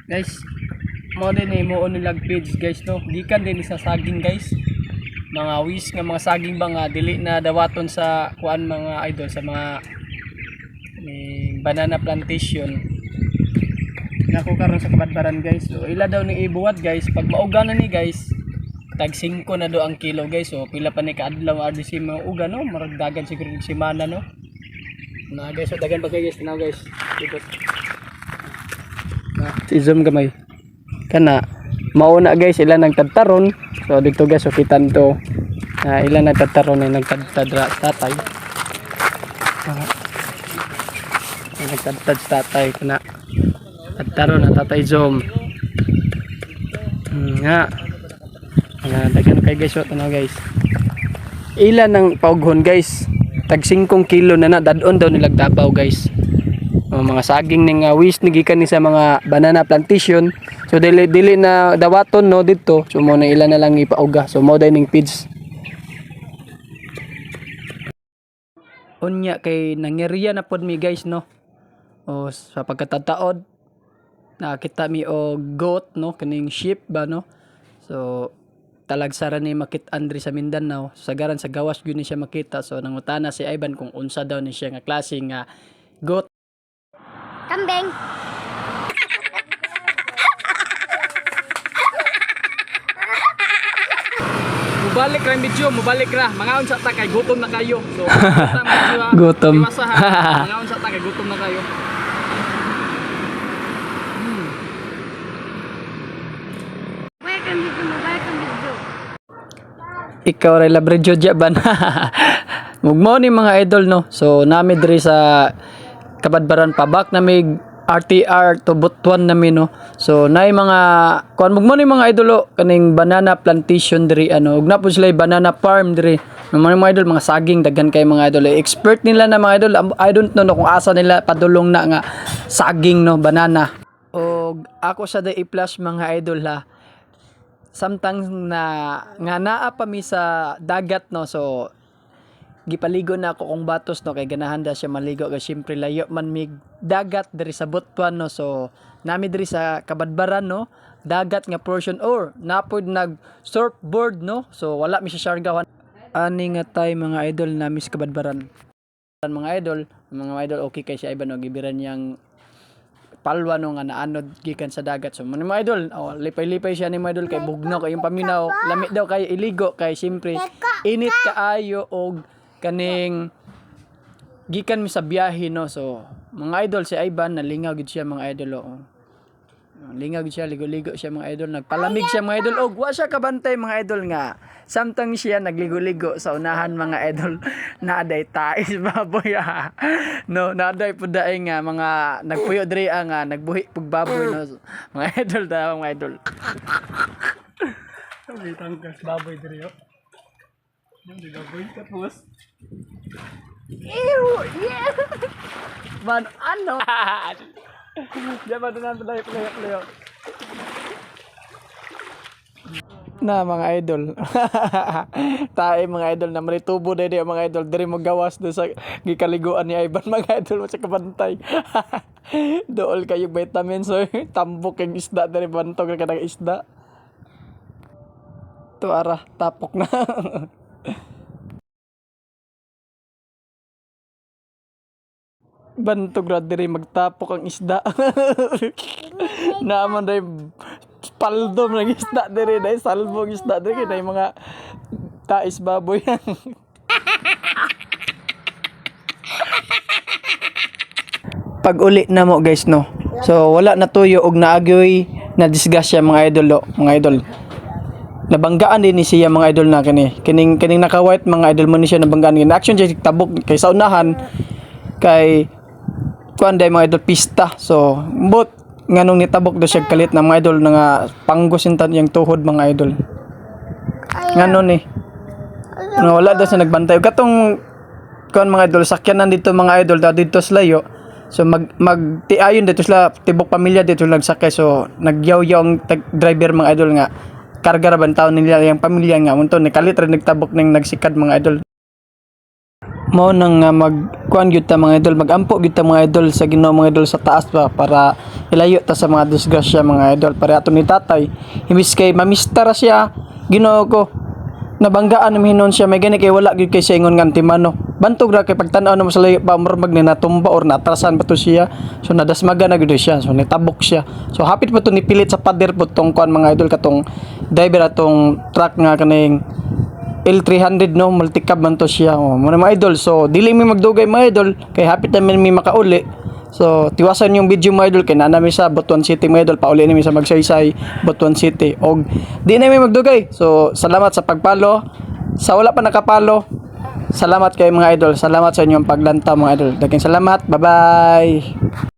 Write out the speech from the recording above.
Guys, mo din mo nilag feeds guys no. Gikan din sa saging guys. Mga wis nga mga saging ba nga dili na dawaton sa kuan mga idol sa mga banana plantation. Nako karon sa Kabadbaran guys. So ila daw ni ibuhat guys pag mauga na ni guys. Tag 5 na do ang kilo guys. So pila pa ni kaadlaw ardi si mauga no, maragdagan siguro semana no. Na guys, so dagan pa kayo guys, tanaw guys. Dito. Si zoom gamay. Kana mauna guys ila nagtataron. So dito guys so kitan to. Ila nagtataron ay nagtadra tatay. Nagtadtad tatay kana. Tataron na tatay zoom. Nga. Dagan kay guys, so tanaw guys. Ila nang paughon guys. Tag 5 kilo na dadon daw nilag Davao guys. Mga saging ning wis nigikan ni sa mga banana plantation. So dili na dawaton no dito. So mo na ila na lang ipauga. So mo ning feeds. Unya kay nangeriya na pod mi guys no. O sa pagkatataod nakita mi og goat no kaning sheep ba no. So talagsara ni makit Andre sa Mindanao sagaran sa gawas gyud ni siya makita. So nangutana si Ivan kung unsa daw ni siya nga klase nga goat. Kambing. Mubalik ra medyo, mubalik ra. Mga unsa ta kay gutom na kayo. So Gutom. Mga unsa ta kay gutom na kayo. Welcome video. Ikaw ray labredyo jaban. Mugmo ni mga idol no. So nami diri sa Kabadbaran pabak na may RTR to Butuan nami no. So nay mga kuan mugmo ni mga idolo kaning banana plantation diri ano. Ug na po sila banana farm diri. Mga idol mga saging daghan kay mga idol. Expert nila na mga idol. I don't know no, kung asa nila padulong na nga saging no banana. Og ako sa day plus mga idol ha. Samtang nga naa pa mi sa dagat no. So gipaligo na ako kung batos no kay ganahan da siya maligo kay syempre layo man mig dagat diri sa Butuan no. So nami diri sa Kabadbaran no dagat nga portion or napod nag surfboard no. So wala mi siya syargawan ani nga tay mga idol nami sa Kabadbaran. Mga idol okay kay si Ivan no gibiran yang palwa no nga naanod gikan sa dagat. So mga idol lipay-lipay siya ni mga idol kay bugnaw kay yung paminaw lamit daw kay iligo kay syempre init kaayo og kaning gikan mi sa biyahe no. So mga idol si Ivan nalingaw gid siya mga idol lingaw gid siya ligo-ligo siya mga idol nagpalamig siya mga idol og wa siya kabantay mga idol nga samtang siya nagligo-ligo sa unahan mga idol naaday tais baboy no naaday pud daay nga mga nagpuyo diri nga nagbuhi pug baboy no. Mga idol ta mga idol Bitang gas baboy diri yo. Hindi baboy tapos. Ew, yeah. Man ano? Diyan ba doon ang playo. na mga idol. Tae mga idol na maritubo dai mga idol diri mo gawas do sa gikaliguan ni Ivan mga idol mo sa kabantay. Dool kayo vitamins so tambok ang isda diri bantog ka ng isda. To ara tapok na. Bantog ra diri magtapok ang isda. Naman dai paldom ng isda diri dai salbong isda diri kay mga tais baboy. Pag uli na mo guys no. So wala na tuyo og naagyoy na disgasya mga idol mga idol. Nabanggaan din ni siya mga idol na kining naka white mga idol mo ni siya nabanggaan ni action siya tabok kay sa unahan kay kuan day mga idol pista. So but nganong nitabok do siya kalit na mga idol nga panggusintan yang tuhod mga idol. Nganon ni wala daw siya nagbantay katong kuan mga idol sakyanan dito mga idol dito sa layo. So magtiayon dito sila tibok pamilya dito nagsakay. So nagyaw-yaw ang driver mga idol nga karga ra bantaw nila yang pamilya nga unto ni kalit ra nagtabok ning nagsikad mga idol. Mao nang magkuan gyud ta mga idol magampo gyud ta mga idol sa Ginoo mga idol sa taas pa para ilayo ta sa mga disgrasya mga idol. Pare ato ni tatay, imbis kay mamistara siya, Ginoo ko. Nabanggaan namin nun siya, may gani kay wala gyud kay sa ingon nga timano. Bantog ra kay pagtan-aw na mo sa layo pa murag ni natumba or natrasan pa to siya. So nadasmaga na gyud siya. So nitabok siya. So hapit pa to nipilit sa pader po tong kuan mga idol katong driver atong truck nga kaning L300 no, multicab man to siya. Oh, muna mga idol. So dili mi magdugay mga idol kay hapit na mi makauli. So tiwasan yung video mga idol kay nanami sa Butuan City mga idol, pauli nami sa Magsaysay, Butuan City. Og di na mi magdugay. So salamat sa pagpalo. Sa wala pa nakapalo, salamat kay mga idol. Salamat sa inyong paglanta mga idol. Daghang salamat. Bye-bye.